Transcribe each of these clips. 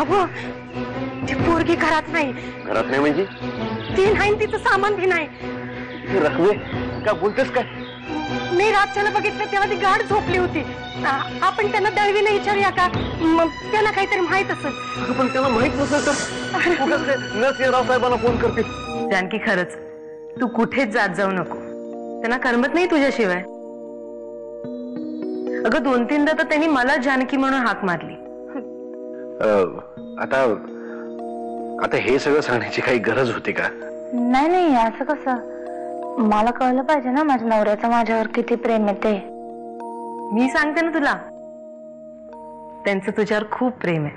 अहो ती पोरगी घरात नाही. घरात नाही म्हणजे? ती नाही, तिचं सामान भी नाही. रखवे का बोलतेस काय? मी रातच्याला बघितलं तेव्हा ती गाढ झोपली होती. आपण त्यांना दळवीला विचारूया का? मग त्याला काहीतरी माहित असेल. पण त्याला माहित नसेल तर नस रावसाहेबांना फोन करते. जानकी खरंच तू कुठेच जात जाऊ नको. त्यांना करमत नाही तुझ्याशिवाय. अगं 2-3दा तर त्यांनी मला जानकी म्हणून हाक मारली. आता आता हे सगळं सांगण्याची काही गरज होती का? नाही नाही, असं कसं? मला कळलं पाहिजे ना माझ्या नवऱ्याचं माझ्यावर किती प्रेम आहे ते. मी सांगते ना तुला, त्यांचं तुझ्यावर खूप प्रेम आहे.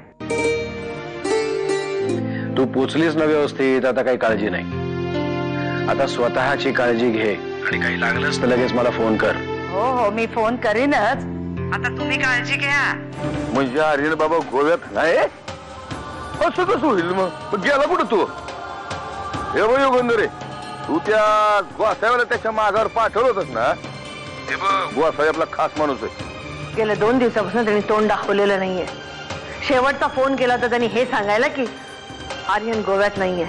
तू पोचलीस ना व्यवस्थित, आता काही काळजी नाही. आता स्वतःची काळजी घे आणि काही लागलंच तर लगेच मला फोन कर. हो हो, मी फोन करीनच. आता तुम्ही काळजी घ्या. म्हणजे आर्यन बाबा गोव्यात नाही? असं कसं होईल? मग गेला कुठं तू? हे बघ योगंदरे, तू त्या गोसाव्याला त्याच्या मागावर पाठवलं होतस ना? हे बघ, गोसावी आपला खास माणूस आहे. गेल्या 2 दिवसापासून त्यांनी तोंड दाखवलेलं नाहीये. शेवटचा फोन केला तर त्यांनी हे सांगायला की आर्यन गोव्यात नाहीये,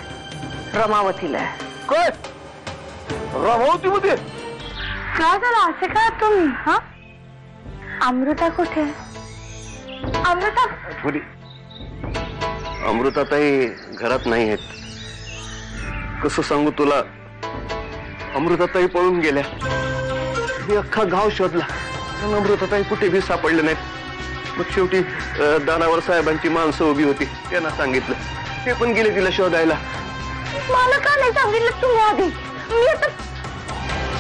रमावतीला आहे. काय रमावती मध्ये? काय झालं असं का तुम्ही? हा, अमृता कुठे? अमृता अमृताताई घरात नाही आहेत. कसं सांगू तुला, अमृताताई पळून गेल्या. मी अख्खा गाव शोधला पण अमृताताई कुठे बी सापडले नाहीत. मग शेवटी दानावर साहेबांची माणसं उभी होती, त्यांना सांगितलं. ते पण गेले तिला शोधायला. मला का नाही सांगितलं तुम्ही आधी? मी आता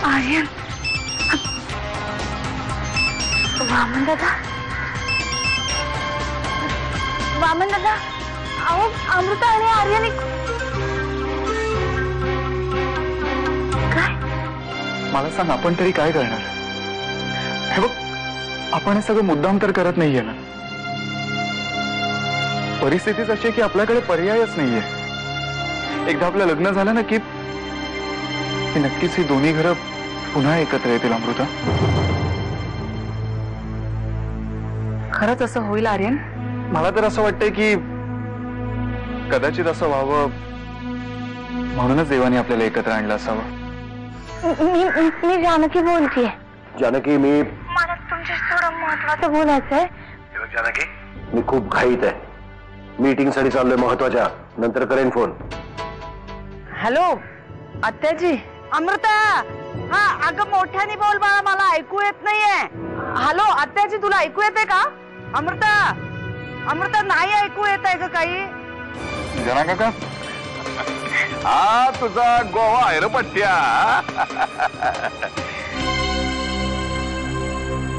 आर्यन, वामन दादा, वामन दादा, अहो अमृता आणि आर्यन काय? मला सांग, आपण तरी काय करणार? हे बघ, आपण हे सगळं मुद्दाम तर करत नाहीये ना. परिस्थितीच अशी आहे की आपल्याकडे पर्यायच नाहीये. एकदा आपलं लग्न झालं ना की नक्कीच ही दोन्ही घरं पुन्हा एकत्र येतील. अमृता, खरंच असं होईल आर्यन? मला तर असं वाटतंय की कदाचित असं व्हावं म्हणूनच देवाने आपल्याला एकत्र आणलं असावं. मी जानकी बोलतीये. जानकी, मी मला तुमच्याशी थोडं महत्वाचं बोलायचंय. जानकी, मी खूप घाईत आहे. मीटिंग साठी चाललोय महत्वाच्या. नंतर करेन फोन. हॅलो आत्याजी. अमृता, हा अगं मोठ्याने बोल बाळा, मला ऐकू येत नाहीये. हॅलो आत्याजी, तुला ऐकू येते का? अमृता, अमृता नाही ऐकू येत आहे का काही? जना काका, हा तुझा गोवा आहे रे पट्ट्या.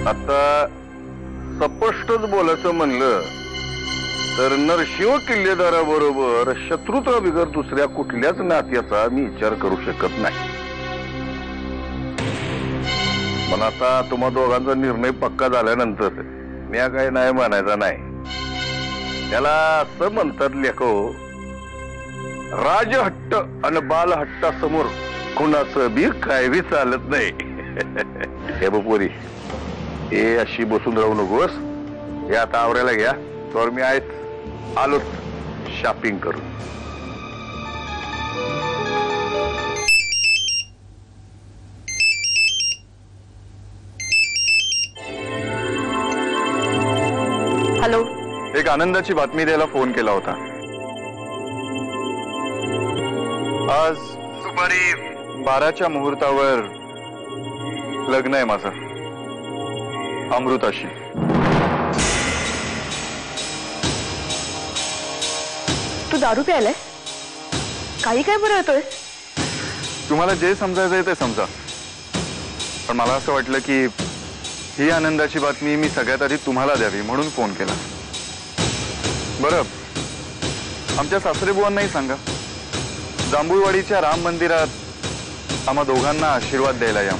आता स्पष्टच बोलायचं म्हणलं तर नरशिव किल्लेदाराबरोबर शत्रुत्व बिगर दुसऱ्या कुठल्याच नात्याचा मी विचार करू शकत नाही. पण आता तुम्हा दोघांचा निर्णय पक्का झाल्यानंतर मी काही नाही म्हणायचा नाही. त्याला असं म्हणतात लेखो, राजहट्ट आणि बालहट्टासमोर कुणाचं बी काय बी चालत नाही. हे बपोरी, हे अशी बसून राहू नकोस. हे आता आवरायला घ्या. तर मी आहेत आलोच शॉपिंग करून. हॅलो, एक आनंदाची बातमी द्यायला फोन केला होता. आज दुपारी 12च्या मुहूर्तावर लग्न आहे माझं अमृताशी. तू दारू प्यायलाय? काही काय बरं येतोय? तुम्हाला जे समजायचंय ते समजा, पण मला असं वाटलं की ही आनंदाची बातमी मी सगळ्यात आधी तुम्हाला द्यावी म्हणून फोन केला. बरं, आमच्या सासरेबुवांनाही सांगा, जांभूळवाडीच्या राम मंदिरात आम्हा दोघांना आशीर्वाद द्यायला या.